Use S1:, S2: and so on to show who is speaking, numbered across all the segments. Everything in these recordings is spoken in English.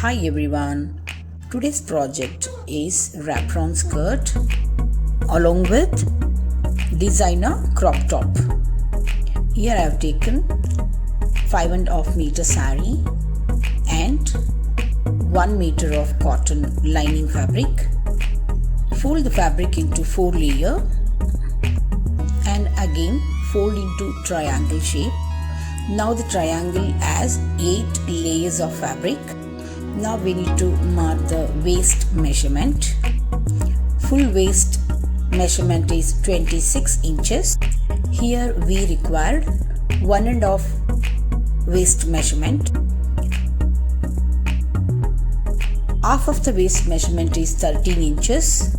S1: Hi everyone, today's project is Wrapron skirt along with designer crop top. Here I have taken 5.5 meter saree and 1 meter of cotton lining fabric. Fold the fabric into 4 layers and again fold into triangle shape. Now the triangle has 8 layers of fabric. Now we need to mark the waist measurement. Full waist measurement is 26 inches. Here we required 1.5 waist measurement. Half of the waist measurement is 13 inches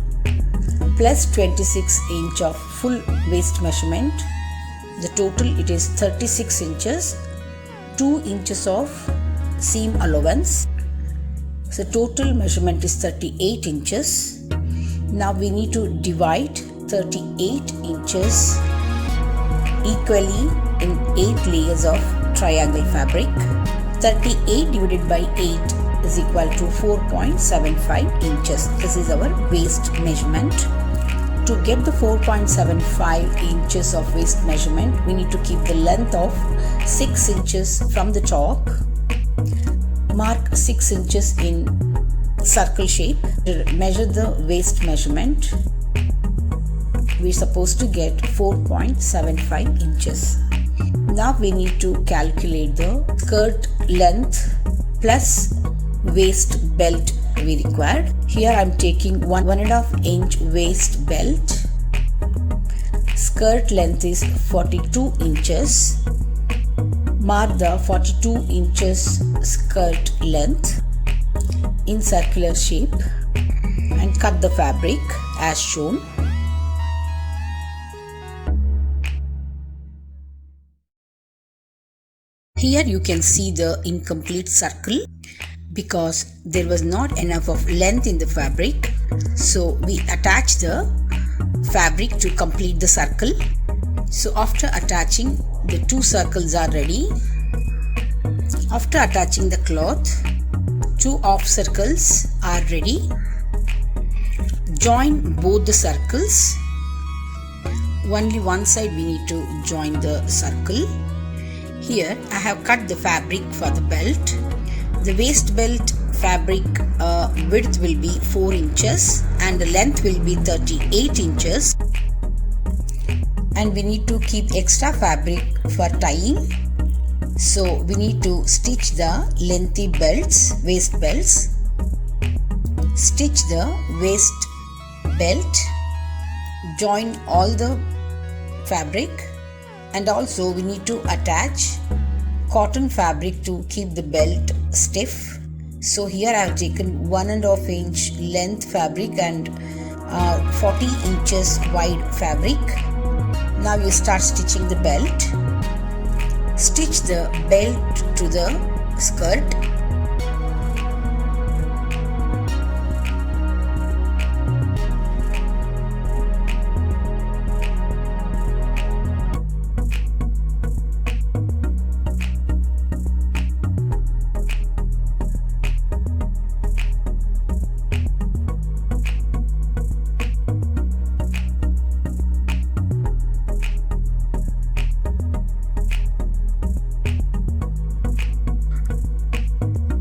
S1: plus 26 inch of full waist measurement. The total it is 36 inches, 2 inches of seam allowance. So total measurement is 38 inches. Now we need to divide 38 inches equally in 8 layers of triangle fabric. 38 divided by 8 is equal to 4.75 inches. This is our waist measurement. To get the 4.75 inches of waist measurement, we need to keep the length of 6 inches from the top. Mark 6 inches in circle shape. Measure the waist measurement. We are supposed to get 4.75 inches. Now we need to calculate the skirt length plus waist belt we required. Here I am taking 1.5 inch waist belt. Skirt length is 42 inches. Mark the 42 inches skirt length in circular shape and cut the fabric as shown. Here you can see the incomplete circle because there was not enough of length in the fabric. So we attach the fabric to complete the circle. So after attaching, the 2 circles are ready. After attaching the cloth, 2 half circles are ready. Join both the circles. Only one side we need to join the circle. Here I have cut the fabric for the belt. The waist belt fabric width will be 4 inches and the length will be 38 inches. And we need to keep extra fabric for tying. So we need to stitch the lengthy belts, waist belts. Stitch the waist belt. Join all the fabric. And also we need to attach cotton fabric to keep the belt stiff. So here I have taken 1.5 inch length fabric and 40 inches wide fabric. Now you start stitching the belt. Stitch the belt to the skirt.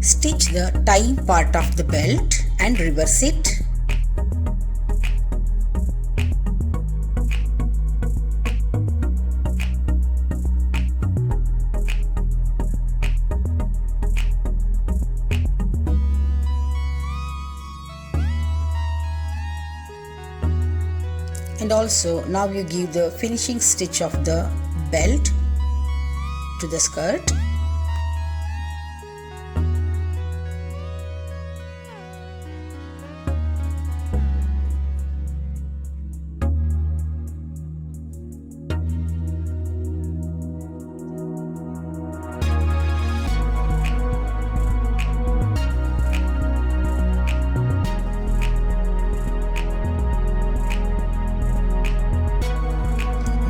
S1: Stitch the tying part of the belt and reverse it. And also now you give the finishing stitch of the belt to the skirt.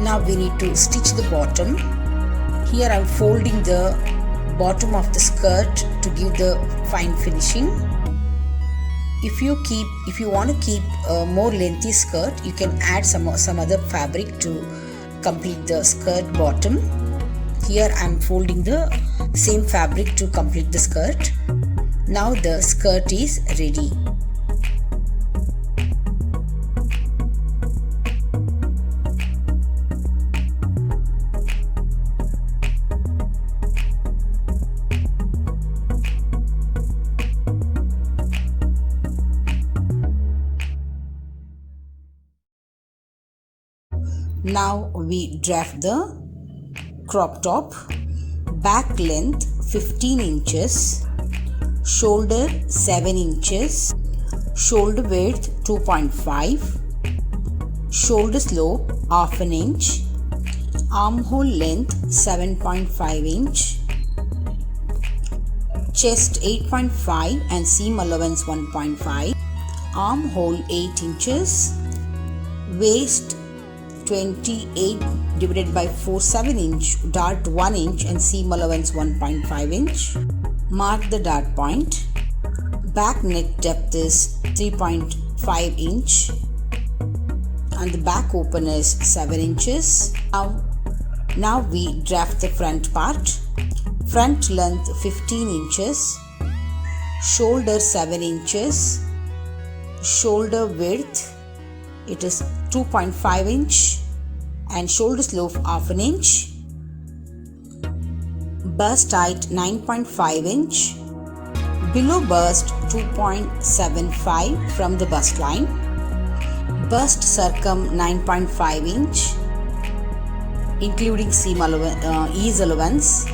S1: Now we need to stitch the bottom. Here I am folding the bottom of the skirt to give the fine finishing. If you want to keep a more lengthy skirt, you can add some other fabric to complete the skirt bottom. Here I am folding the same fabric to complete the skirt. Now the skirt is ready. Now we draft the crop top. Back length 15 inches, shoulder 7 inches, shoulder width 2.5, shoulder slope half an inch, armhole length 7.5 inch, chest 8.5 and seam allowance 1.5, armhole 8 inches, waist 28 divided by 4 7 inch, dart 1 inch and seam allowance 1.5 inch. Mark the dart point. Back neck depth is 3.5 inch and the back open is 7 inches. Now we draft the front part. Front length 15 inches, shoulder 7 inches, shoulder width it is 2.5 inch and shoulder slope half an inch, bust height 9.5 inch, below bust 2.75 from the bust line, bust circum 9.5 inch including seam ease allowance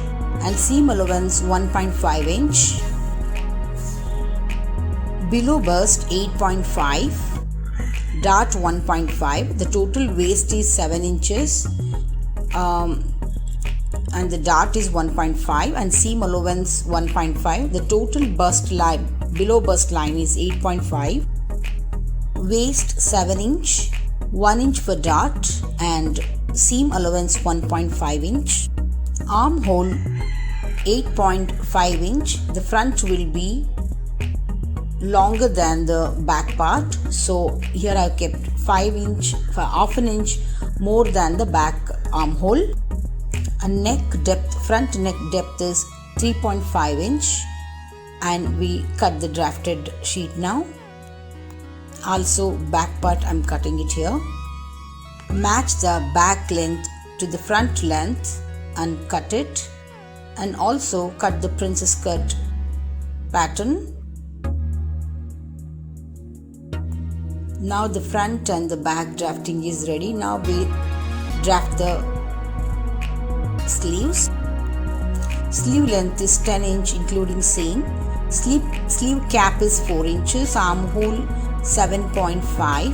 S1: and seam allowance 1.5 inch, below bust 8.5, dart 1.5. The total waist is 7 inches and the dart is 1.5 and seam allowance 1.5. The total bust line below bust line is 8.5. Waist 7 inch, 1 inch for dart and seam allowance 1.5 inch. Armhole 8.5 inch. The front will be longer than the back part, so here I have kept 5 inch for half an inch more than the back armhole. And neck depth, front neck depth is 3.5 inch and we cut the drafted sheet now. Also back part I am cutting it here. Match the back length to the front length and cut it, and also cut the princess cut pattern. Now the front and the back drafting is ready. Now we draft the sleeves. Sleeve length is 10 inch including seam. Sleeve cap is 4 inches, armhole 7.5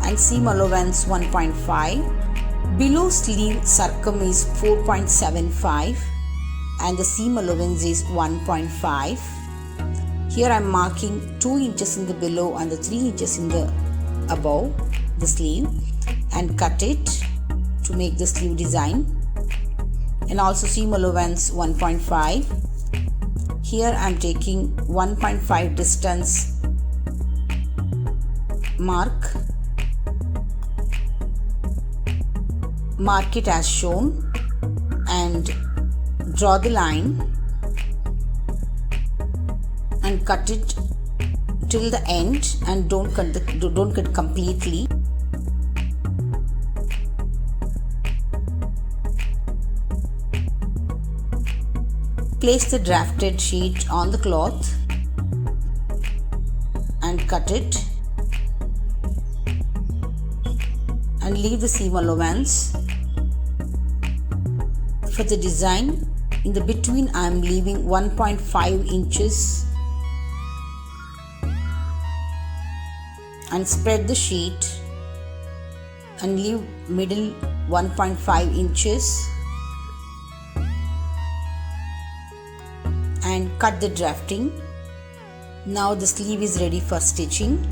S1: and seam allowance 1.5. Below sleeve circum is 4.75 and the seam allowance is 1.5. Here I am marking 2 inches in the below and the 3 inches in the above the sleeve and cut it to make the sleeve design, and also seam allowance 1.5. Here I am taking 1.5 distance mark it as shown and draw the line and cut it till the end and don't cut completely. Place the drafted sheet on the cloth and cut it and leave the seam allowance. For the design, in the between I am leaving 1.5 inches and spread the sheet and leave middle 1.5 inches and cut the drafting. Now the sleeve is ready for stitching.